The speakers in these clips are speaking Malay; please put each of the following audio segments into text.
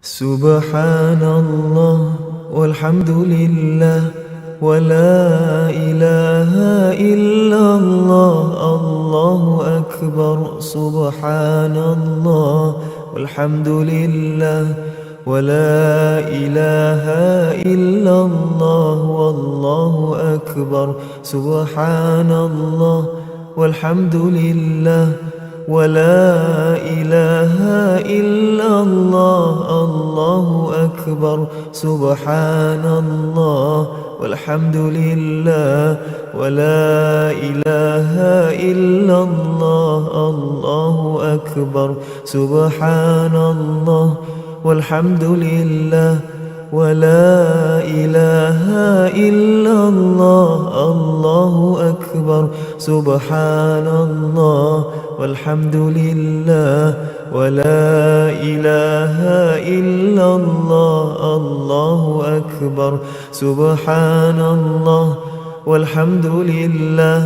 سبحان الله والحمد لله ولا إله إلا الله. الله أكبر. سبحان الله والحمد لله ولا إله إلا الله. والله أكبر. سبحان الله والحمد لله ولا إله إلا الله. الله أكبر. سبحان الله والحمد لله ولا إله إلا الله. الله أكبر. سبحان الله والحمد لله ولا إله إلا الله. الله أكبر. سبحان الله والحمد لله ولا إله إلا الله. الله أكبر. سبحان الله والحمد لله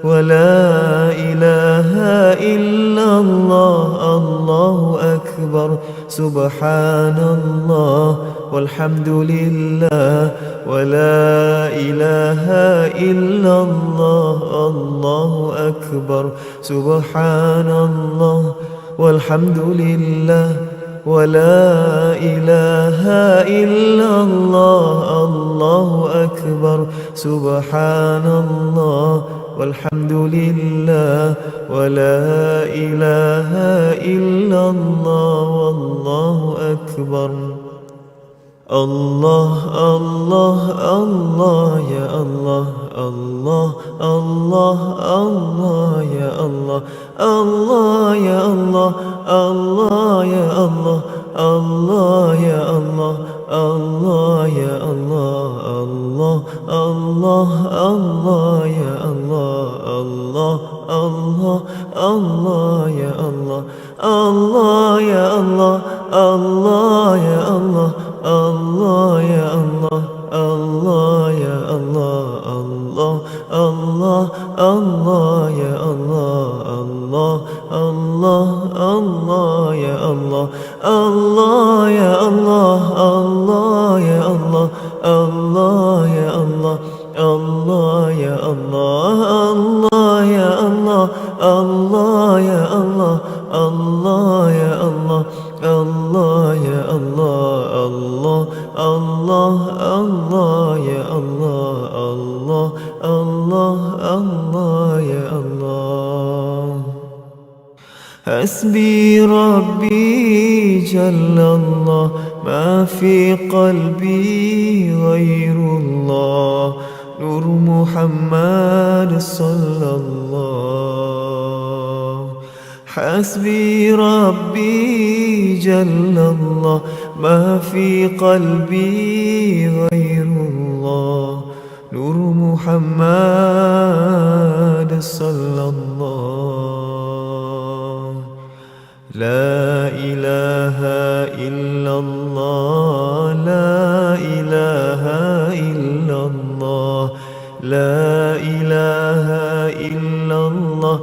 ولا إله إلا الله. الله أكبر. سبحان الله والحمد لله ولا إله إلا الله. الله أكبر. سبحان الله والحمد لله ولا إله إلا الله. الله أكبر. سبحان الله والحمد لله ولا إله إلا الله. والله أكبر. الله الله الله يا الله. الله الله الله يا الله. الله يا الله. الله يا الله. الله يا الله. الله يا الله. الله الله الله يا الله. الله الله الله يا الله. الله يا الله. الله يا الله. الله يا الله. الله يا الله. الله الله الله يا الله. الله الله الله يا الله. الله يا الله. الله يا الله. الله يا الله. الله يا الله. الله يا الله. الله يا الله. الله يا الله. الله يا الله. الله الله الله يا الله. الله الله الله يا الله. حسبي ربي جل الله ما في قلبي غير الله. نور محمد صلى الله. حسبي ربي جل الله ما في قلبي غير الله. نور محمد صلى الله. لا إله إلا الله. لا إله إلا الله. لا إله إلا الله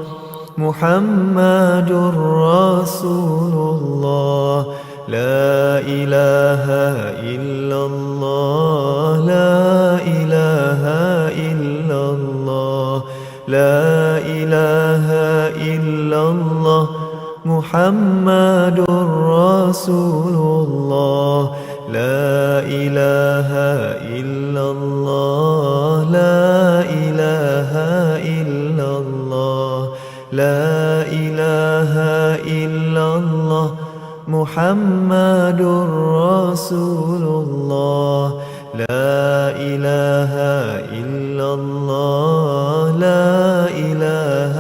محمد رسول الله. لا إله إلا الله. لا إله إلا الله. لا إله إلا الله محمد رسول الله. لا إله إلا الله. لا إله إلا الله. لا إله إلا الله محمد رسول الله. لا إله إلا الله. لا إله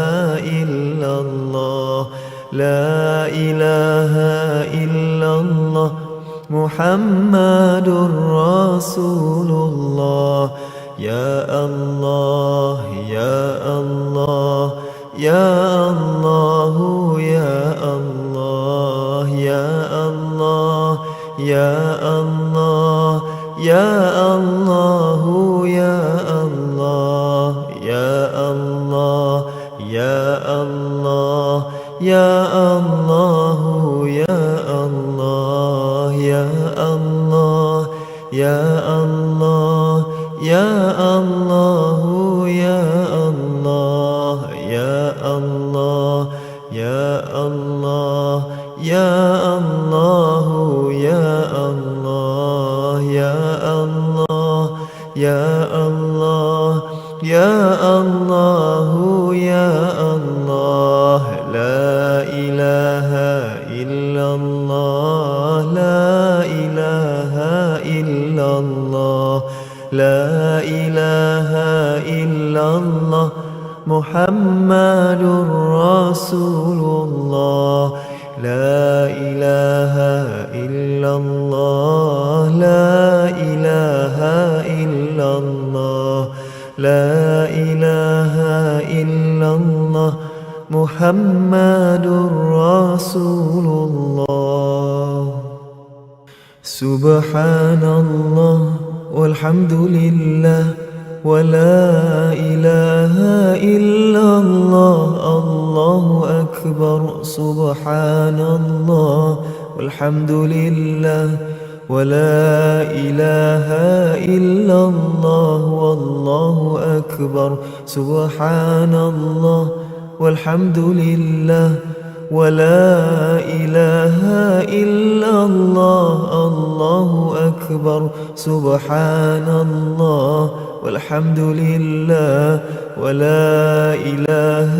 إلا الله. لا إله إلا الله محمد رسول الله. يا الله يا الله يا الله يا الله يا الله يا الله يا الله يا الله يا الله يا الله يا الله يا الله يا يا الله يا الله يا الله يا الله يا الله يا الله يا الله يا الله يا الله يا الله يا الله لا إله إلا الله لا إله إلا الله لا إله إلا الله محمد رسول الله لا إله إلا الله لا إله إلا الله لا إله إلا الله محمد رسول الله سبحان الله والحمد لله ولا إله إلا الله الله أكبر سبحان الله والحمد لله ولا إله إلا الله والله أكبر سبحان الله والحمد لله ولا إله إلا الله الله أكبر سبحان الله والحمد لله ولا إله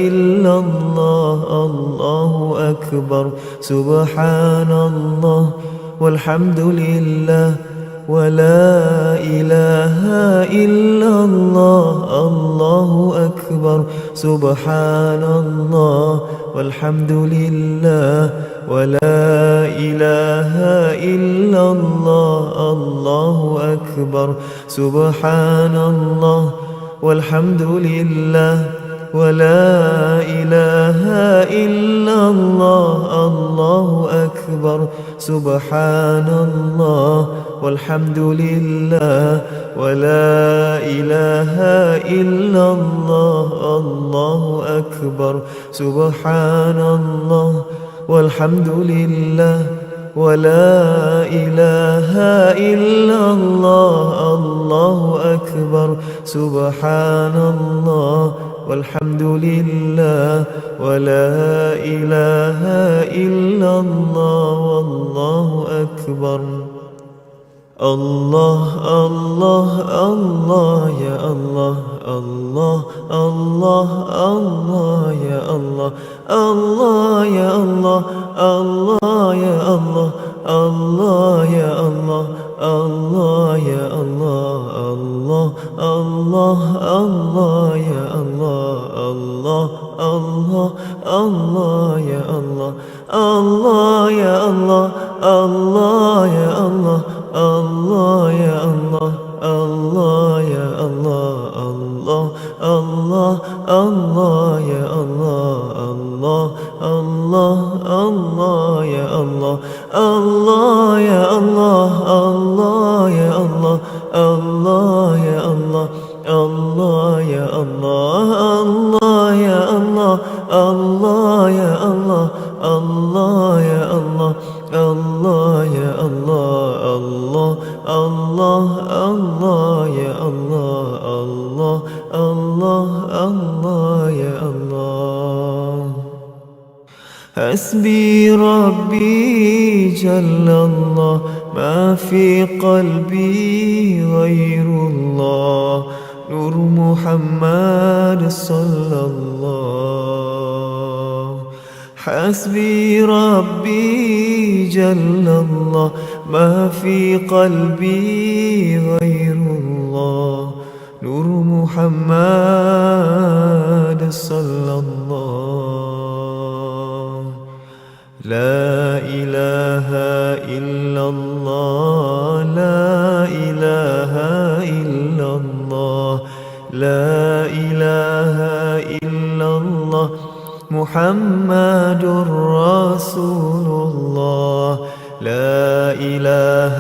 إلا الله الله أكبر سبحان الله والحمد لله ولا إله إلا الله الله أكبر سبحان الله والحمد لله ولا إله إلا الله الله أكبر سبحان الله والحمد لله ولا إله إلا الله الله أكبر سبحان الله والحمد لله ولا إله إلا الله الله أكبر سبحان الله والحمد لله ولا إله إلا الله الله أكبر سبحان الله والحمد لله ولا إله إلا الله والله أكبر الله الله الله يا الله الله الله الله يا الله الله يا الله الله يا الله الله يا الله الله يا الله الله الله الله يا الله الله الله الله يا الله الله يا الله الله يا الله الله يا الله الله يا الله الله الله الله يا الله الله الله الله يا الله الله يا الله الله يا الله الله يا الله الله يا الله الله يا الله الله يا الله الله يا الله الله يا الله الله الله الله يا الله الله الله الله يا الله حسبي ربي جل الله ما في قلبي غير الله نور محمد صلى الله حسبي ربي جل الله ما في قلبي غير الله نور محمد صلى الله لا إله إلا الله لا إله إلا الله لا إله إلا الله محمد رسول الله لا إله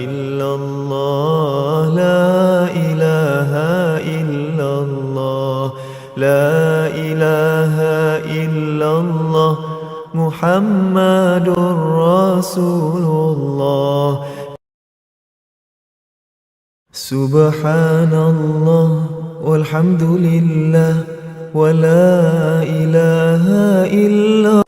إلا الله لا إله إلا الله لا إله إلا الله محمد رسول الله Subhanallah walhamdulillah wa la ilaha illallah.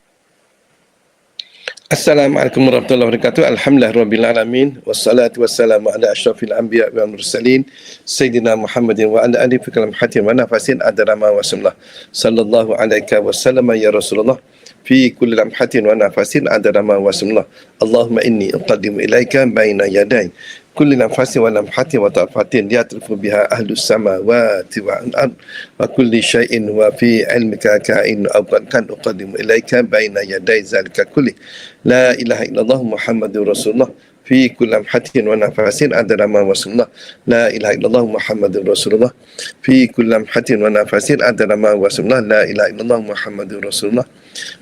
Assalamualaikum warahmatullahi wabarakatuh. Alhamdulillah alamin wassalatu wassalamu ala asyrafil anbiya wal mursalin sayyidina Muhammadin wa ala alihi fi kalam hatin wa nafasin adrama wa sallallahu sallallahu alaihi wasallam ya Rasulullah fi kulli lamhatin wa nafasin adrama wa sallallahu. Allahumma inni uqaddimu ilaika baina yaday kulli nafasin wa lamhatin wa tarfatin yatrufu biha ahlus samawati wa al-ard wa kulli syai'in wa fi ilmika ka'in aw kan uqaddimu ilaika baina yaday zalika kulli. La ilaha illallah Muhammadur Rasulullah fi kulli lamhatin wa nafasin adada ma wasallallahu. La ilaha illallah Muhammadur Rasulullah fi kulli lamhatin wa nafasin adada ma wasallallahu. La ilaha illallah Muhammadur Rasulullah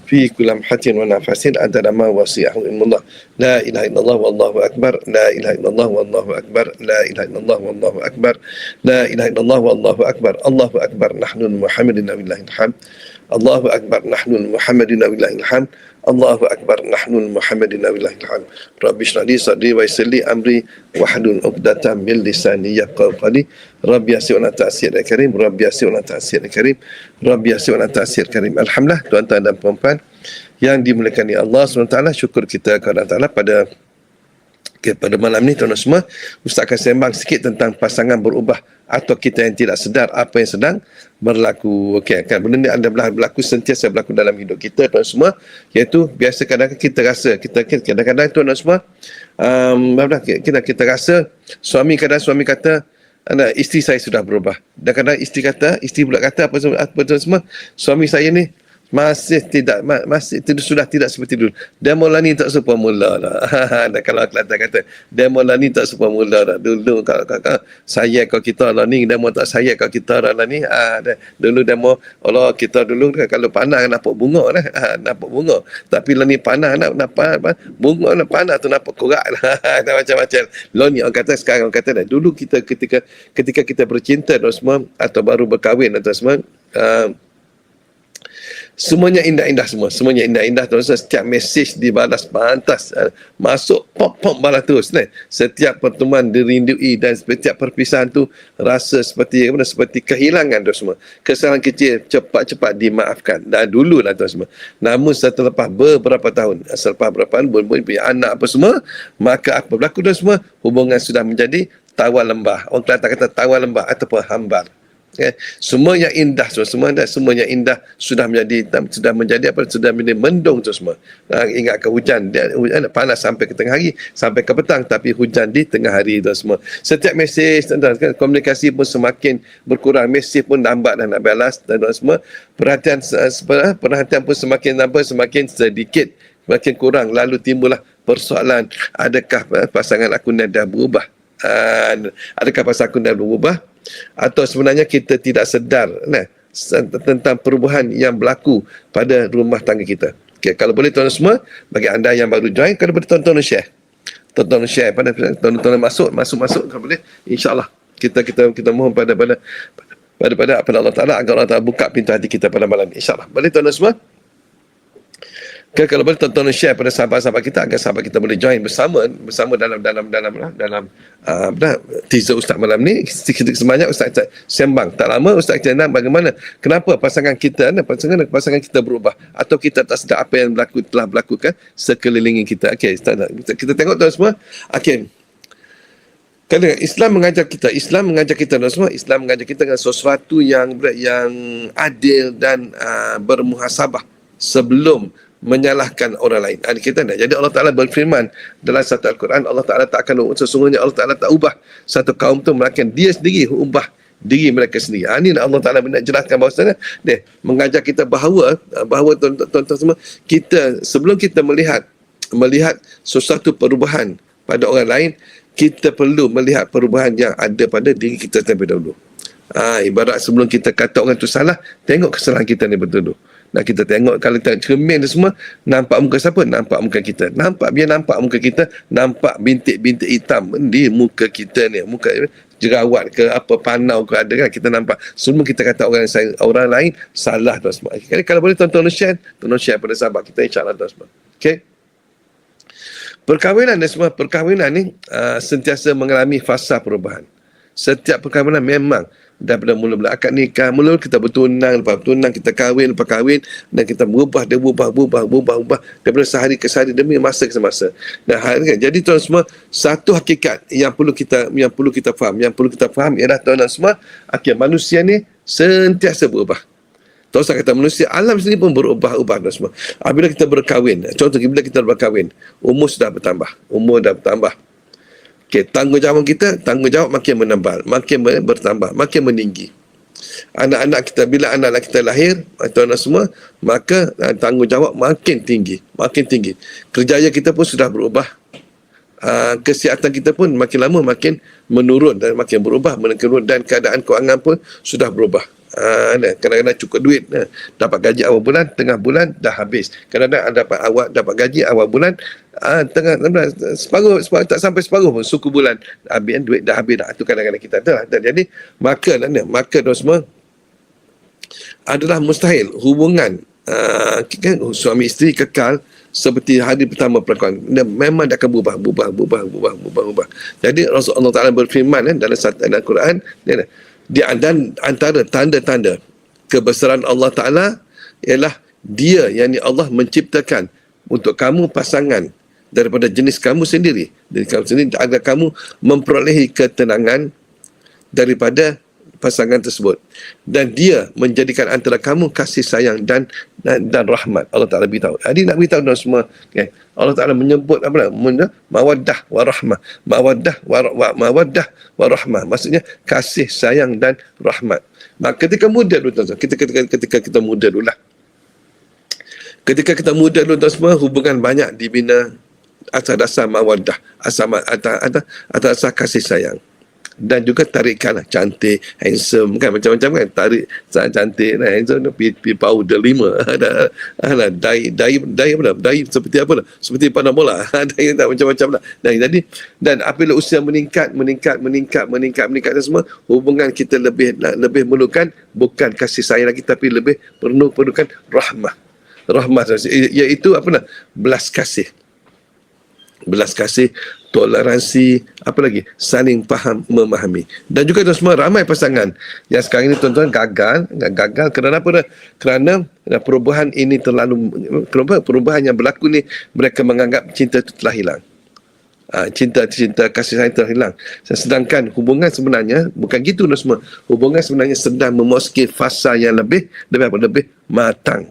fi kulli lamhatin wa nafasin adada ma wasi'ahu ilmullah. La ilaha illallah wallahu akbar. La ilaha illallah wallahu akbar. La ilaha illallah wallahu akbar. La ilaha illallah wallahu akbar. Allahu akbar. Nahnu Muhammadin wallahil hamd. Allahu akbar. Nahnu Muhammadin wallahil hamd. Allahu akbar. Nahnu Muhammadin wallahil hamd. Rabbi shrah li sadri wa yassir li amri wahlul 'uqdatam min lisani yafqahu qawli. Rabbi yassir wa la ta'sir ya karim. Rabbi yassir wa la ta'sir ya karim. Rabbi yassir wa la ta'sir karim. Alhamdulillah tuan-tuan dan puan-puan yang dimuliakan Allah SWT, syukur kita kepada Allah Ta'ala pada malam ni tuan-tuan semua. Ustaz akan sembang sikit tentang pasangan berubah atau kita yang tidak sedar apa yang sedang berlaku. Okey, kan benda ni ada berlaku, sentiasa berlaku dalam hidup kita tuan semua, iaitu biasa kadang-kadang kita rasa kadang-kadang tuan-tuan semua kita rasa suami kata isteri saya sudah berubah, dan kadang isteri pula kata apa tuan semua, suami saya ni masih sudah tidak seperti dulu. Demo lah ni tak serupa mula lah. Dan kalau Kelantan kata, demo lah ni tak serupa mula lah. Dulu kalau saya kau kita lah ni, demo tak saya kau kita lah ni. Dulu demo, Allah kita dulu kalau panah nampak bunga lah. Nampak bunga. Tapi lah ni panah nampak bunga lah, panah tu nampak korak lah. Macam-macam. Lo ni orang kata, sekarang orang kata dah. Dulu kita ketika kita bercinta dan semua, atau baru berkahwin atau semua, semuanya indah-indah semua. Semuanya indah-indah terus. Setiap mesej dibalas pantas. Masuk pop balas terus. Setiap pertemuan dirindui, dan setiap perpisahan tu rasa seperti kehilangan tu semua. Kesalahan kecil cepat-cepat dimaafkan. Dan dulu lah tu semua. Namun setelah beberapa tahun, selepas beberapa tahun, punya anak apa semua, maka apa berlaku tu semua, hubungan sudah menjadi tawar lembah. Orang Kelantan kata tawar lembah ataupun hambar. Okay. Semua yang indah semua yang indah sudah menjadi mendung tu semua. Ingatkan hujan panas sampai ke tengah hari, sampai ke petang, tapi hujan di tengah hari tu semua. Setiap mesej komunikasi pun semakin berkurang, mesej pun lambat dan nak balas dan semua. Perhatian pun semakin sedikit, semakin kurang. Lalu timbullah persoalan, adakah pasangan aku ni dah berubah? Adakah pasangan aku dah berubah? Atau sebenarnya kita tidak sedar tentang perubahan yang berlaku pada rumah tangga kita. Okay, kalau boleh tuan-tuan semua, bagi anda yang baru join, kalau boleh tuan-tuan share. Tuan-tuan share pada tuan-tuan masuk kalau boleh. InsyaAllah kita mohon pada Allah Ta'ala agar Allah Ta'ala buka pintu hati kita pada malam ini. InsyaAllah. Boleh tuan-tuan semua? Okay, kalau boleh tuan-tuan share pada sahabat-sahabat kita agar sahabat kita boleh join bersama dalam teaser Ustaz malam ni. Sebanyak Ustaz sembang. Tak lama Ustaz cerita bagaimana, kenapa pasangan kita berubah, atau kita tak sedar apa yang telah berlaku sekeliling kita. Okey, kita tengok tuan semua. Okey. Kerana Islam mengajar kita tuan semua, Islam mengajar kita dengan sesuatu yang adil dan bermuhasabah sebelum menyalahkan orang lain. Jadi Allah Ta'ala berfirman dalam satu Al-Quran, Allah Ta'ala tak akan, sesungguhnya Allah Ta'ala tak ubah satu kaum tu, melainkan dia sendiri ubah diri mereka sendiri. Ini Allah Ta'ala nak jelaskan bahawasanya dia mengajar kita bahawa tuan-tuan semua, kita sebelum kita melihat sesuatu perubahan pada orang lain, kita perlu melihat perubahan yang ada pada diri kita terlebih dahulu. Ibarat sebelum kita kata orang tu salah, tengok kesalahan kita ni betul-betul. Nah, kita tengok kalau kita cermin tu semua, nampak muka siapa? Nampak muka kita. Biar nampak muka kita, nampak bintik-bintik hitam di muka kita ni. Muka jerawat ke apa, panau ke ada kan, kita nampak. Semua kita kata orang lain salah tuan semua. Jadi kalau boleh tuan-tuan share pada sahabat kita, insya-Allah tuan semua. Okey. Perkahwinan ni sentiasa mengalami fasa perubahan. Setiap perkahwinan memang daripada mula-mula akad nikah, mula kita bertunang, lepas bertunang kita kahwin, lepas kahwin, dan kita berubah daripada sehari ke sehari demi masa ke masa. Dan kan, jadi tuan semua, satu hakikat yang perlu kita faham ialah tuan semua, manusia ni sentiasa berubah. Tak usah kata manusia, alam sendiri pun berubah-ubah tuan semua. Apabila kita berkahwin, contoh bila kita berkahwin, umur dah bertambah. Okey, tanggungjawab makin menambah, makin bertambah, makin meninggi. Bila anak-anak kita lahir, tuan-tuan semua, maka tanggungjawab makin tinggi. Kerjaya kita pun sudah berubah. Kesihatan kita pun makin lama makin menurun dan makin berubah, dan keadaan kewangan pun sudah berubah. Kadang-kadang cukup duit, dapat gaji awal bulan, tengah bulan dah habis. Kadang-kadang dapat gaji awal bulan, tengah separuh tak sampai separuh pun suku bulan habis, duit dah habis dah. Itu kadang-kadang kita ada. Jadi maka tuan semua, adalah mustahil hubungan suami isteri kekal seperti hari pertama perkawinan. Memang dia akan berubah. Jadi Rasulullah Ta'ala berfirman dalam satu ayat Al-Quran, dan antara tanda-tanda kebesaran Allah Ta'ala ialah dia, yakni Allah menciptakan untuk kamu pasangan daripada jenis kamu sendiri, agar kamu memperolehi ketenangan daripada pasangan tersebut, dan dia menjadikan antara kamu kasih sayang dan rahmat. Allah Ta'ala beritahu. Jadi nak beritahu tuan semua, Allah Ta'ala menyebut mawaddah wa rahmah, maksudnya kasih sayang dan rahmat. Maka ketika muda dulu tuan, ketika kita muda dulu lah, ketika kita muda dulu tuan semua, hubungan banyak dibina atas dasar mawaddah, atas dasar kasih sayang, dan juga tarikan lah, cantik, handsome kan, macam-macam kan, tarik cantik, handsome, pipi powder 5, ada dai seperti apa lah, seperti pada bola, dai tak macam-macam lah. Jadi, dan apabila usia meningkat dan semua, hubungan kita lebih memerlukan bukan kasih sayang lagi, tapi lebih perlukan rahmah, iaitu belas kasih, toleransi, saling faham, memahami. Dan juga tuan semua, ramai pasangan yang sekarang ini tuan-tuan gagal kerana apa? Kerana perubahan ini perubahan yang berlaku ni, mereka menganggap cinta itu telah hilang. Cinta kasih sayang telah hilang. Sedangkan hubungan sebenarnya bukan gitu tuan semua. Hubungan sebenarnya sedang memasuki fasa yang lebih matang.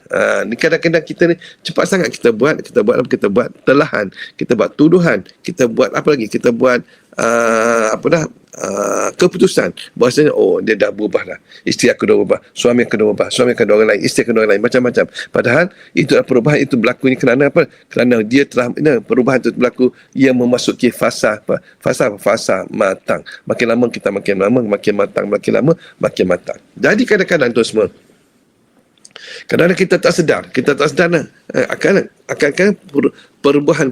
Ni kadang-kadang kita ni cepat sangat kita buat telahan, kita buat tuduhan, kita buat keputusan bahasanya dia dah berubah dah, isteri aku dah berubah, suami aku dah berubah, suami aku ada orang lain, isteri aku ada orang lain, macam-macam. Padahal itu perubahan itu berlaku ni kerana apa? Kerana dia telah perubahan itu berlaku, ia memasuki fasa matang. Makin lama kita makin matang. Jadi kadang-kadang tu semua, kadang-kadang kita tak sedar akan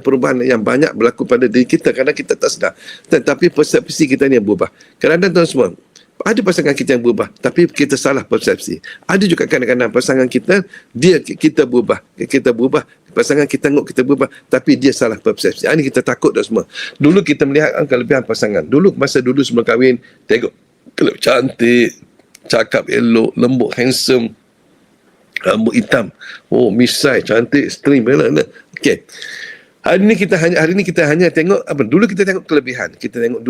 perubahan yang banyak berlaku pada diri kita, kadang kita tak sedar, tetapi persepsi kita ni yang berubah. Kadang-kadang tuan semua, ada pasangan kita yang berubah, tapi kita salah persepsi. Ada juga kadang-kadang pasangan kita berubah, pasangan kita tengok kita berubah, tapi dia salah persepsi. Ini kita takut dah semua. Dulu kita melihat kelebihan pasangan, masa dulu sebelum kahwin, tengok kalau cantik, cakap elok, lembut, handsome, rambut hitam, misai, cantik, stream, okey. Hari ni kita hanya tengok apa? Dulu kita tengok kelebihan. Kita tengok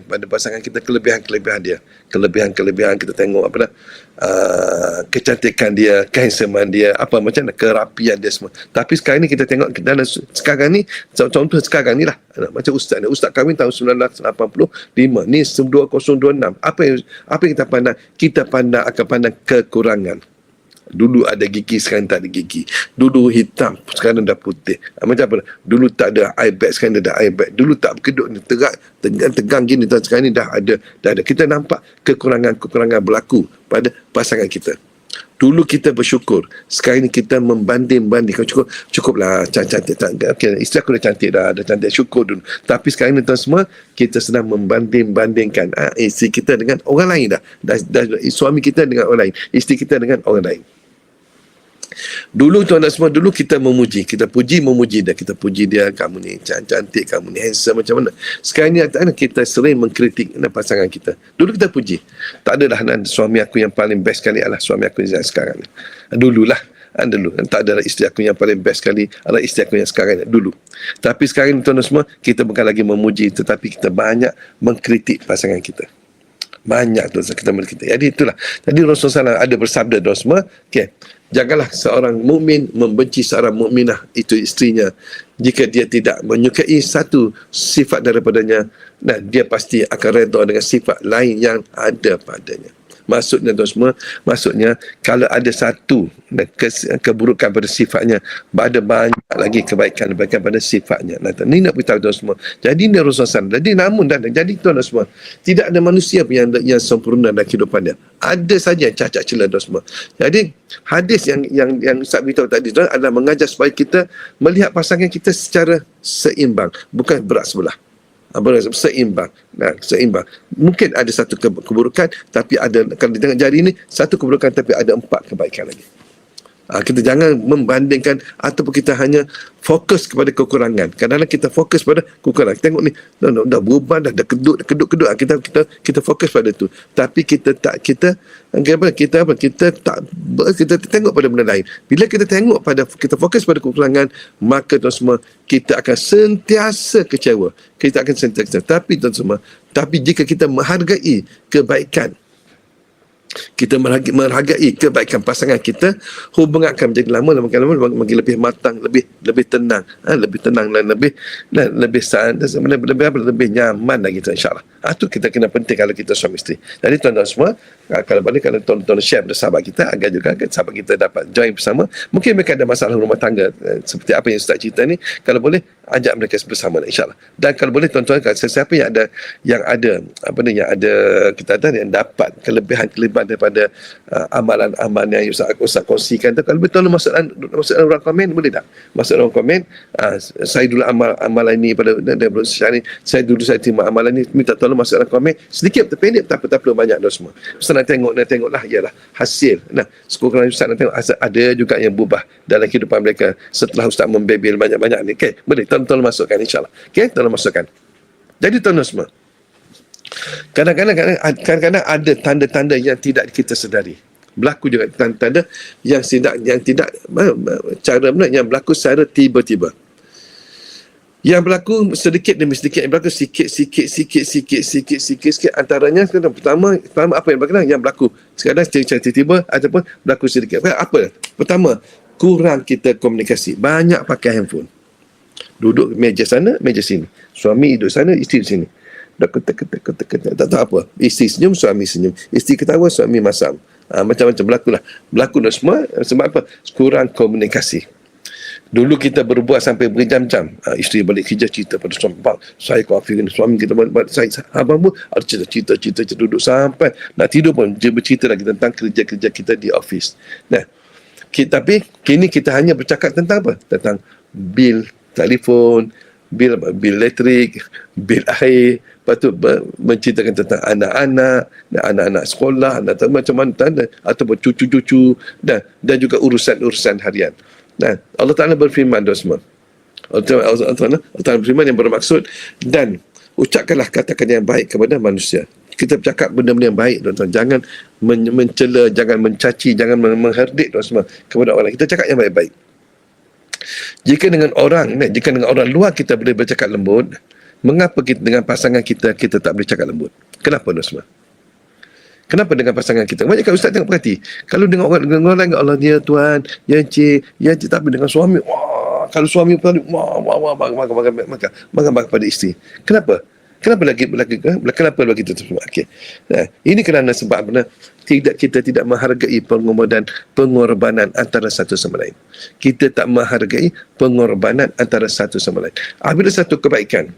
pada pasangan kita kelebihan dia. Kelebihan kita tengok kecantikan dia, kehandsomean dia, kerapian dia semua. Tapi sekarang ni kita tengok contoh sekarang ni lah. Macam ustaz kahwin tahun 1985. Ni 2026. Apa yang kita pandang? Kita akan pandang kekurangan. Dulu ada gigi, sekarang tak ada gigi. Dulu hitam, sekarang dah putih. Macam apa? Dulu tak ada eye bag, sekarang dah ada eye bag. Dulu tak berkedut, tegang gini, sekarang ni dah ada. Kita nampak kekurangan berlaku pada pasangan kita. Dulu kita bersyukur, sekarang ni kita membanding-banding. Cukuplah cantik. Okay, isteri aku dah cantik, syukur dulu. Tapi sekarang ni tuan semua, kita sedang membanding-bandingkan isteri kita dengan orang lain dah. Suami kita dengan orang lain, isteri kita dengan orang lain. Dulu tuan-tuan semua, dulu kita memuji, kita puji memuji dia, kita puji dia, kamu ni cantik, kamu ni handsome macam mana. Sekarang ni kita sering mengkritik pasangan kita. Dulu kita puji, tak adalah suami aku yang paling best sekali adalah suami aku yang sekarang ni. Dululah, dulu tak ada isteri aku yang paling best sekali adalah isteri aku yang sekarang ni, dulu. Tapi sekarang ni tuan-tuan semua, kita bukan lagi memuji, tetapi kita banyak mengkritik pasangan kita. Banyak tu kita melihat. Jadi itulah. Jadi Rasulullah SAW ada bersabda tuan semua, okey, janganlah seorang mukmin membenci seorang mukminah itu isterinya jika dia tidak menyukai satu sifat daripadanya, dan dia pasti akan redha dengan sifat lain yang ada padanya. Maksudnya tuan semua, maksudnya kalau ada satu keburukan pada sifatnya, ada banyak lagi kebaikan pada sifatnya. Nah, ini nak beritahu tuan semua. Jadi ini Rasulullah SAW. Jadi namun jadi tuan semua, tidak ada manusia pun yang sempurna dalam kehidupan dia. Ada saja yang cacat celah tuan semua. Jadi hadis yang Ustaz beritahu tadi tuan adalah mengajar supaya kita melihat pasangan kita secara seimbang, bukan berat sebelah. Seimbang. Nah, seimbang. Mungkin ada satu keburukan, tapi ada, kalau di tengah jari ini, satu keburukan tapi ada 4 kebaikan lagi. Kita jangan membandingkan ataupun kita hanya fokus kepada kekurangan. Kadang-kadang kita fokus pada kekurangan. Tengok ni, dah beban, dah kedut. Kita fokus pada tu. Tapi kita tengok pada benda lain. Bila kita fokus pada kekurangan, maka tuan semua, kita akan sentiasa kecewa. Kita akan sentiasa. Tapi tuan semua, tapi jika kita menghargai kebaikan, kita menghargai kebaikan pasangan kita, hubungan akan menjadi makin lama makin lebih matang, lebih tenang, lebih tenang dan lebih nyaman lagi, insya-Allah. Itu kita kena penting kalau kita suami isteri. Jadi tuan-tuan semua, kalau boleh, kalau tuan-tuan share pada sahabat kita, agar juga sahabat kita dapat join bersama. Mungkin mereka ada masalah rumah tangga seperti apa yang Ustaz cerita ni, kalau boleh ajak mereka bersama, insya-Allah. Dan kalau boleh tuan-tuan, sesiapa yang ada kita ada yang dapat kelebihan daripada amalan-amalan yang Ustaz kongsikan tu, kalau betul masuk dalam ruang komen, boleh tak? Masuk dalam komen, saya dulu amalan ini daripada Ustaz ni, saya terima amalan ni, minta tolong masuk dalam komen, sedikit terpendek, tak perlu banyak dah semua. Ustaz nak tengoklah ialah hasil. Nah, sekurang-kurangnya Ustaz nak tengok ada juga yang berubah dalam kehidupan mereka setelah Ustaz membebel banyak-banyak ni. Okey, boleh tolong masukkan, insya-Allah. Okey, tolong masukkan. Jadi tuan-tuan semua, kadang-kadang ada tanda-tanda yang tidak kita sedari. Berlaku juga tanda-tanda yang tidak cara yang berlaku secara tiba-tiba. Yang berlaku sedikit demi sedikit, yang berlaku sikit. Antaranya pertama apa yang berlaku? Yang berlaku sekadar secara tiba-tiba ataupun berlaku sedikit. Apa? Pertama, kurang kita komunikasi. Banyak pakai handphone. Duduk meja sana, meja sini. Suami duduk sana, isteri di sini. Tak tahu apa. Isteri senyum, suami senyum. Isteri ketawa, suami masam. Macam-macam berlaku dah semua. Sebab apa? Kurang komunikasi. Dulu kita berbuat sampai berjam-jam. Isteri balik kerja cerita pada suami, bang, saya kafir, suami kita balik, saya abang pun ada cerita duduk sampai nak tidur pun dia bercerita lagi tentang kerja-kerja kita di office. Nah, tapi kini kita hanya bercakap tentang apa? Tentang bil telefon, bil elektrik, bil air. Lepas tu menceritakan tentang anak-anak sekolah, macam mana, ataupun cucu-cucu, dan juga urusan-urusan harian. Dan Allah Ta'ala berfirman semua. Allah Ta'ala berfirman yang bermaksud, dan ucapkanlah kata-kata yang baik kepada manusia. Kita bercakap benda-benda yang baik, tuan-tuan. Jangan mencela, jangan mencaci, jangan mengherdik semua kepada orang lain. Kita cakap yang baik-baik. Jika dengan orang luar kita boleh bercakap lembut, mengapa kita dengan pasangan kita tak boleh cakap lembut? Kenapa semua? Kenapa dengan pasangan kita? Banyak kan Ustaz tengok perhati. Kalau dengan orang lain, Allah dia Tuhan, ya Encik, tapi dengan suami, wah, kalau suami paling marah pada isteri. Kenapa? Kenapa lagi itu semua? Okey. Nah, ini kerana sebab kita tidak menghargai pengorbanan antara satu sama lain. Kita tak menghargai pengorbanan antara satu sama lain. Apabila satu kebaikan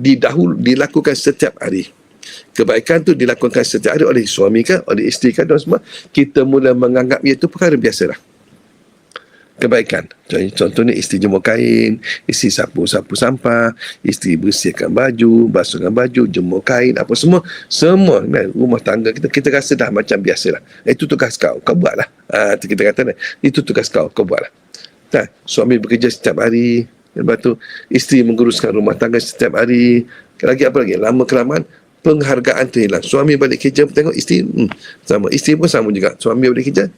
dilakukan setiap hari. Kebaikan tu dilakukan setiap hari oleh suami kan, oleh isteri kan, dan semua, kita mula menganggap ia itu perkara biasa lah. kebaikan. Contohnya isteri jemur kain, isteri sapu sampah, isteri bersihkan baju, basuhkan baju, jemur kain, apa semua kan, rumah tangga kita rasa dah macam biasalah. Itu tugas kau buatlah. Kita kata itu tugas kau buatlah. Tak, suami bekerja setiap hari, lepas tu isteri menguruskan rumah tangga setiap hari. Lagi apa lagi? Lama kelamaan penghargaan tu hilang. Suami balik kerja tengok isteri sama. Isteri pun sama juga. Suami balik kerja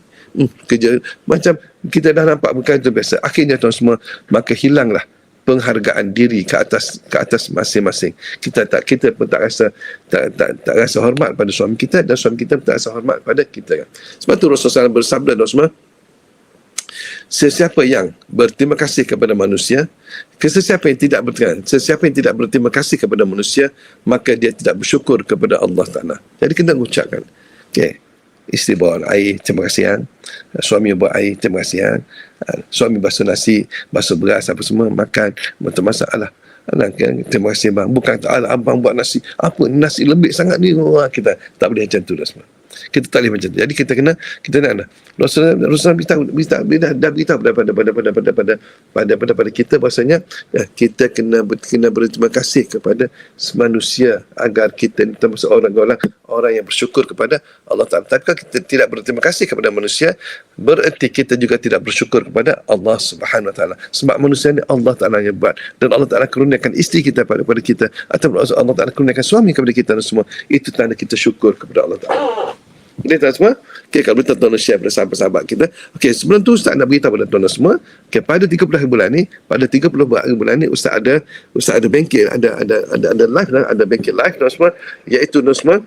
kerja macam kita dah nampak bukan itu biasa. Akhirnya tuan semua, maka hilanglah penghargaan diri ke atas masing-masing. Kita pun tak rasa hormat pada suami kita, dan suami kita pun tak rasa hormat pada kita. Sebab tu Rasulullah SAW bersabda, tuan semua, sesiapa yang berterima kasih kepada manusia, sesiapa yang tidak berterima kasih kepada manusia, maka dia tidak bersyukur kepada Allah Ta'ala. Jadi kita ucapkan, isteri bawa air, terima kasih kan. Suami bawa air, terima kasih kan. Suami basuh nasi, basuh beras, apa semua, makan, masak lah. Terima kasih bang. Bukan abang buat nasi, apa nasi lembik sangat ni. Kita tak boleh macam tu dah semua. Kita tak boleh macam tu. Jadi kita nak Rasulullah dah beritahu pada kita bahasanya kita kena berterima kasih kepada manusia agar kita termasuk orang yang bersyukur kepada Allah Ta'ala. Tapi kalau kita tidak berterima kasih kepada manusia, bererti kita juga tidak bersyukur kepada Allah Subhanahu Wa Ta'ala. Sebab manusia ni Allah Ta'ala yang buat, dan Allah Ta'ala kurniakan isteri kita pada kita, atau Allah Ta'ala kurniakan suami kepada kita dan semua. Itu tanda kita syukur kepada Allah Ta'ala. Boleh tak semua? Kalau boleh tuan-tuan share pada sahabat-sahabat kita. Sebelum tu Ustaz nak beritahu pada tuan-tuan semua, pada 30 hari bulan ni, Ustaz ada bengkel, ada live, ada bengkel live tuan semua, iaitu tuan semua,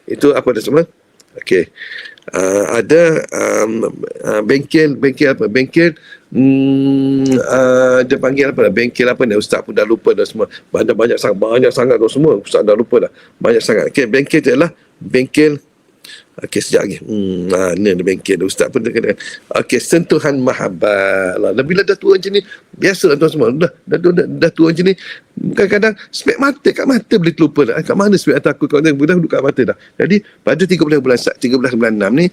itu apa dah semua? Ada bengkel dia panggil apa dah, bengkel apa ni, Ustaz pun dah lupa dah semua. Banyak sangat dah semua, Ustaz dah lupa dah, banyak sangat. Bengkel tu ialah bengkel, sekejap lagi. Ni ada bengkel, Ustaz pun dah kena. Sentuhan mahabbah lah. Bila dah tua macam ni, biasa tuan semua, dah tua macam ni, kadang-kadang spek mata, kat mata boleh terlupa dah. Kat mana spek mata aku, dah duduk kat mata dah. Jadi pada 13 bulan 6 ni,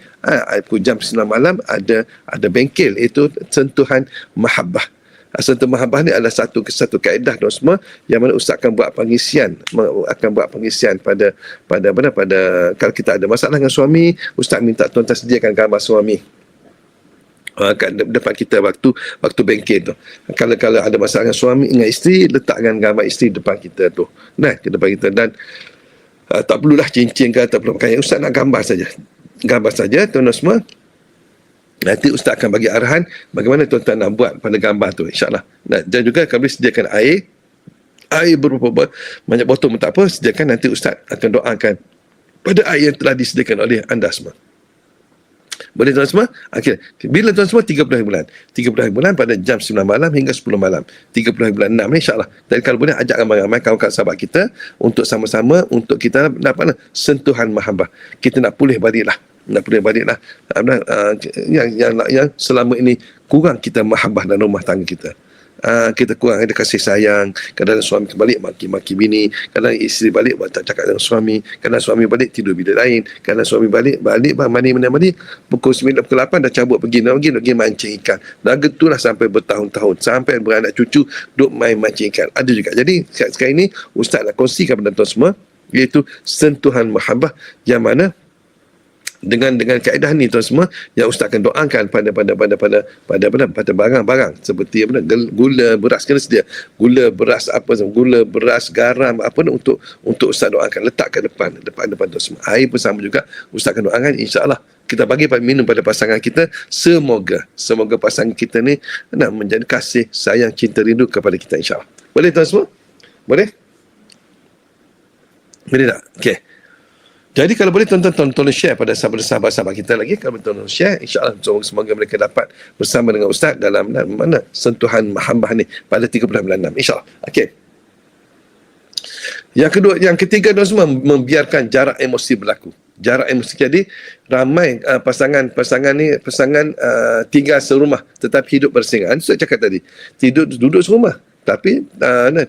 jam 9 malam ada bengkel, itu sentuhan mahabbah. Sentuhan mahabbah ni adalah satu kaedah tuan semua, yang mana Ustaz akan buat pengisian pada kalau kita ada masalah dengan suami, Ustaz minta tuan-tuan sediakan gambar suami kat depan kita waktu bengkel tu. Kalau ada masalah dengan suami, dengan isteri, letakkan gambar isteri depan kita tu, ke depan kita. Dan tak perlulah cincin ke, tak perlu pakaian, Ustaz nak gambar saja tuan-tuan semua. Nanti Ustaz akan bagi arahan bagaimana tuan-tuan nak buat pada gambar tu, insyaAllah. Dan juga kami sediakan air berupa banyak botol pun tak apa, sediakan. Nanti Ustaz akan doakan pada air yang telah disediakan oleh anda semua. Boleh tuan semua? Bila tuan semua? 30 hari bulan pada jam 9 malam hingga 10 malam. 30 hari bulan 6 ni, insyaAllah. Dan kalau boleh, ajak ramai-ramai kawan-kawan sahabat kita untuk sama-sama, untuk kita dapat sentuhan mahabbah. Kita nak pulih baliklah yang selama ini kurang kita mahabbah dalam rumah tangga kita. Kita kurang ada kasih sayang. Kadang suami balik maki-maki bini, kadang isteri balik tak cakap dengan suami, kadang suami balik tidur bilik lain, kadang suami balik mandi pukul 9 pukul 8 dah cabut pergi mancing ikan. Dah getulah sampai bertahun-tahun, sampai beranak cucu duk main mancing ikan. Ada juga. Jadi sekarang ini Ustaz nak kongsikan kepada tuan semua, iaitu sentuhan mahabbah, yang mana dengan kaedah ni tuan semua, yang Ustaz akan doakan pada barang-barang seperti gula, beras, kena sedia gula, beras, garam, untuk Ustaz doakan, letak kat depan tuan semua. Air pun sama juga, Ustaz akan doakan, insya-Allah kita bagi minum pada pasangan kita. Semoga pasangan kita ni nak menjadi kasih sayang, cinta, rindu kepada kita, insya-Allah. Boleh tuan semua? Boleh tak? Jadi kalau boleh tuan-tuan share pada sahabat-sahabat kita lagi. Kalau tuan-tuan share, insya-Allah semoga mereka dapat bersama dengan Ustaz dalam mana sentuhan mahabbah ni pada 30 bulan 6, insya-Allah. Yang ketiga tuan semua, membiarkan jarak emosi berlaku. Jarak emosi. Jadi ramai pasangan tinggal serumah tetapi hidup bersingan. Saya cakap tadi, duduk serumah Tapi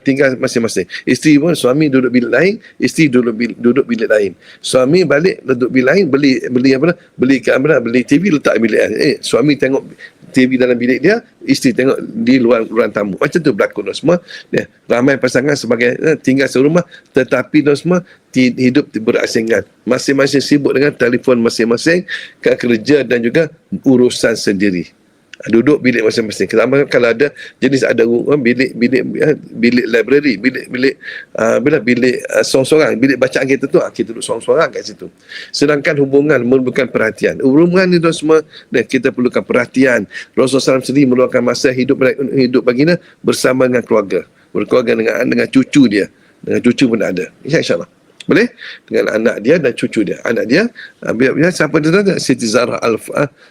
tinggal masing-masing. Isteri pun, suami duduk bilik lain, isteri duduk bilik lain. Suami balik duduk bilik lain, beli TV letak bilik lain. Suami tengok TV dalam bilik dia, isteri tengok di luar ruang tamu. Macam tu berlaku semua. Ramai pasangan sebagai tinggal serumah, tetapi semua hidup berasingan. Masing-masing sibuk dengan telefon masing-masing, kerja dan juga urusan sendiri. Duduk bilik masing-masing. Kalau ada jenis ada bilik library, bilik sorang-sorang, bilik bacaan kita tu, kita duduk sorang-sorang kat situ. Sedangkan hubungan memerlukan perhatian. Hubungan itu semua kita perlukan perhatian. Rasulullah SAW sendiri meluangkan masa hidup baginda bersama dengan keluarga. Berkeluarga dengan cucu dia. Dengan cucu pun ada. InsyaAllah. Boleh? Dengan anak dia dan cucu dia. Anak dia, siapa dia tahu? Siti Zahra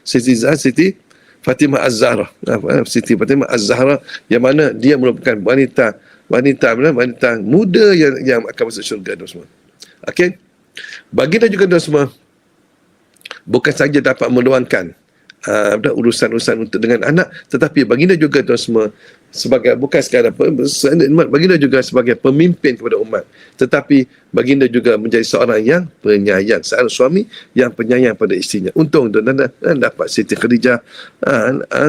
Siti Fatimah Az-Zahra. Siti Fatimah Az-Zahra, yang mana dia merupakan wanita muda yang akan masuk syurga semua. Okey. Baginda juga semua bukan saja dapat meluangkan urusan-urusan untuk dengan anak, tetapi baginda juga semua sebagai bukan sekadar baginda juga sebagai pemimpin kepada umat, tetapi baginda juga menjadi seorang yang penyayang, seorang suami yang penyayang pada isterinya. Untung dapat Siti Khadijah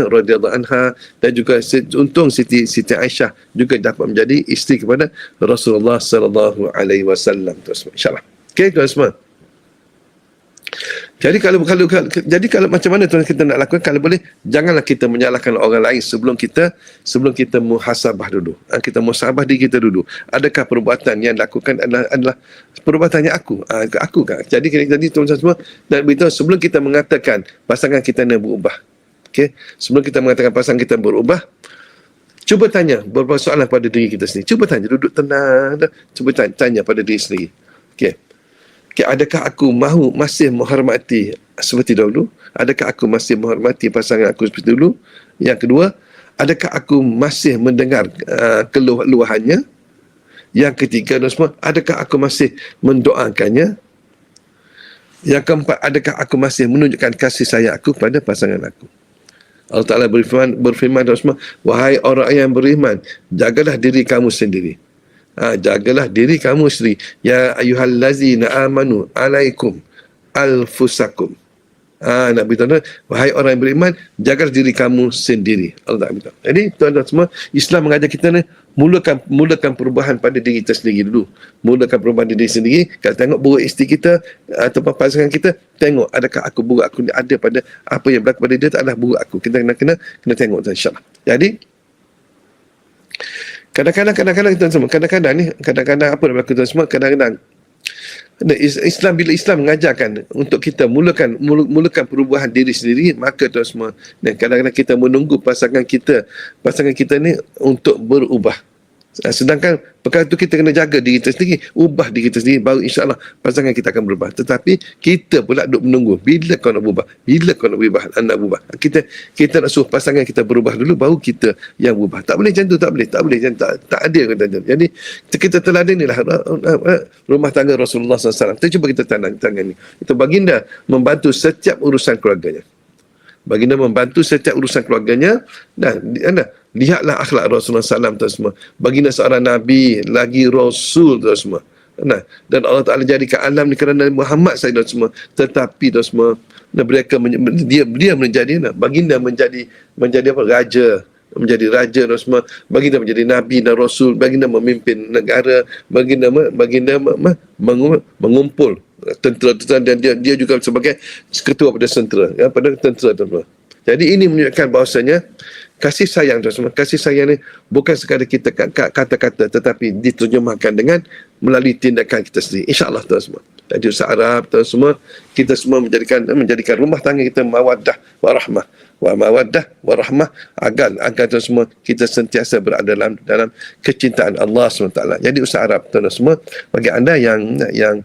radhiyallahu anha, dan juga untung Siti Aisyah juga dapat menjadi isteri kepada Rasulullah sallallahu alaihi wasallam. Insyaallah. Okey tuan semua. Jadi kalau macam mana tuan kita nak lakukan, kalau boleh janganlah kita menyalahkan orang lain sebelum kita muhasabah dulu. Kita muhasabah diri kita dulu. Adakah perbuatan yang dilakukan adalah perbuatannya aku kan. Jadi tuan-tuan semua, dan beritahu sebelum kita mengatakan pasangan kita nak berubah. Okey, sebelum kita mengatakan pasangan kita berubah, cuba tanya beberapa soalan pada diri kita sendiri. Cuba tanya, duduk tenang, cuba tanya pada diri sendiri. Okey. Adakah aku masih menghormati seperti dahulu? Adakah aku masih menghormati pasangan aku seperti dahulu? Yang kedua, adakah aku masih mendengar keluhannya? Yang ketiga, adakah aku masih mendoakannya? Yang keempat, adakah aku masih menunjukkan kasih sayang aku kepada pasangan aku? Allah Ta'ala berfirman, wahai orang yang beriman, jagalah diri kamu sendiri. Jagalah diri kamu sendiri. Ya ayyuhallazina amanu alaikum alfusakum. Nak beritahu, wahai orang yang beriman, jagalah diri kamu sendiri. Allah tak beritahu. Jadi tuan-tuan semua, Islam mengajar kita ni mulakan perubahan pada diri kita sendiri dulu. Mulakan perubahan diri sendiri. Kalau tengok buruk isteri kita atau pasangan kita, tengok adakah buruk aku ada pada apa yang berlaku pada dia, tak adalah buruk aku. Kita kena tengok, insya-Allah. Jadi kadang-kadang apa yang berlaku tuan semua, kadang-kadang bila Islam mengajarkan untuk kita mulakan perubahan diri sendiri, maka tuan semua, dan kadang-kadang kita menunggu pasangan kita ni untuk berubah. Sedangkan perkara itu kita kena jaga diri kita sendiri, ubah diri kita sendiri, baru insya-Allah pasangan kita akan berubah. Tetapi kita pula duk menunggu, bila kau nak berubah, bila kau nak berubah. Kita nak suruh pasangan kita berubah dulu, baru kita yang berubah. Tak boleh macam tu, tak boleh tak adil kata. Jadi kita teladanilah rumah tangga Rasulullah SAW. Kita cuba kita tangan ni. Itu baginda membantu setiap urusan keluarganya. Baginda membantu setiap urusan keluarganya, dan lihatlah akhlak Rasulullah SAW tu semua. Baginda seorang Nabi, lagi Rasul tu semua. Dan Allah Ta'ala jadikan alam ni kerana Muhammad saja tu semua. Tetapi tu semua, dia menjadi, baginda menjadi apa? Raja. Menjadi raja dan semua. Baginda menjadi Nabi dan Rasul. Baginda memimpin negara. Baginda mengumpul tentera, dan dia juga sebagai ketua pada tentera tu. Jadi ini menunjukkan bahawasanya kasih sayang tu semua. Kasih sayang ni bukan sekadar kita kata-kata, tetapi diterjemahkan dengan melalui tindakan kita sendiri. InsyaAllah tu semua. Jadi usaha Arab tu semua, kita semua menjadikan rumah tangga kita mawaddah warahmah. Mawaddah warahmah, agar tu semua kita sentiasa berada dalam kecintaan Allah SWT. Jadi usaha Arab tu semua, bagi anda yang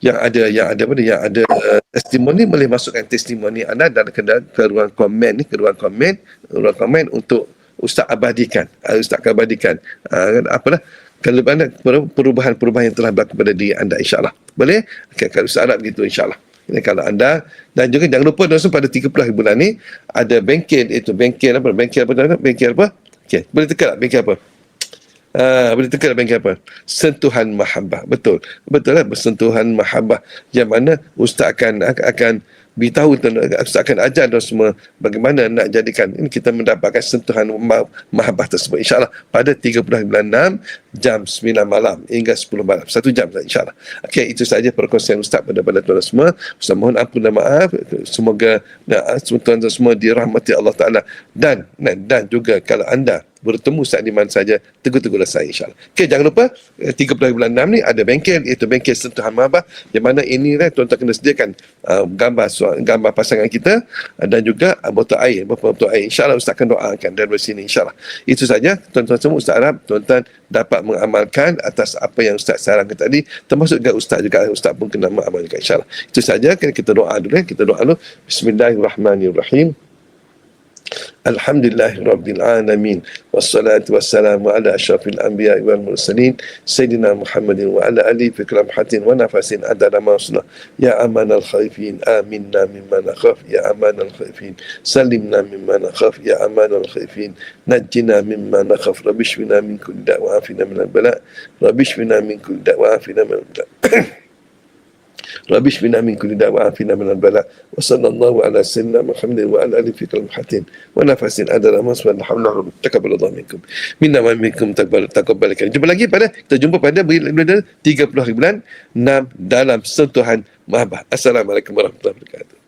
ada testimoni, boleh masukkan testimoni anda dan ke ruang komen untuk Ustaz abadikan. Kalau anda perubahan-perubahan yang telah berlaku pada diri anda, insya-Allah. Boleh? Kalau Ustaz Arab gitu, insya-Allah. Kalau anda, dan juga jangan lupa pada 30 bulan ni ada bengkel apa? Okey, boleh tekan tak bengkel apa? Boleh teka bengkel apa? Sentuhan mahabbah. Betul. Betul lah, bersentuhan mahabbah. Yang mana ustaz akan beritahu, ustaz akan ajar dan semua bagaimana nak jadikan ini kita mendapatkan sentuhan mahabbah tersebut. InsyaAllah pada 30 bulan 6 jam 9 malam hingga 10 malam. 1 jam saja insyaAllah. Okey, itu saja perkongsian ustaz pada tuan semua. Ustaz mohon ampun dan maaf. Semoga tuan-tuan semua dirahmati Allah Ta'ala. Dan juga kalau anda bertemu saat di mana saja, tegur-tegurlah saya insyaAllah. Okey, jangan lupa 30 bulan 6 ni ada bengkel, iaitu bengkel sentuhan mahabbah, yang mana ini tuan-tuan kena sediakan gambar pasangan kita dan juga botol air, botol air. InsyaAllah Ustaz akan doakan dari sini insyaAllah. Itu saja tuan-tuan semua. Ustaz harap tuan-tuan dapat mengamalkan atas apa yang Ustaz sarankan tadi, termasuk juga Ustaz pun kena mengamalkan insyaAllah. Itu saja, kita doa dulu. Kita doa dulu. Bismillahirrahmanirrahim. Alhamdulillahi Rabbil Alamin. Wassalatu wassalamu ala ashrafil anbiya wal mursalin Sayyidina Muhammadin wa ala alihi fi kalamhatin wa nafasin adada mawsuna. Ya amanal khaifin, aminna mimma nakhaf. Ya amanal khaifin, salimna mimma nakhaf. Ya amanal khaifin, najjina mimma nakhaf. Rabbishfina min kulli da' wa afina minal bala'. Rabbishfina min kulli da' wa afina minal bala'. Rabbi shfina min kulli da' wa afina minal bala'. Wa sallallahu ala sayyidina Muhammadin wa ala alihi fi kalamhatin wa nafasin adada mawsuna. Alhamdulillah takabbalallahu minkum minna wa minkum taqabbalakan. Kita jumpa pada 30 hari bulan 6 dalam sentuhan mahabbah. Assalamualaikum warahmatullahi wabarakatuh.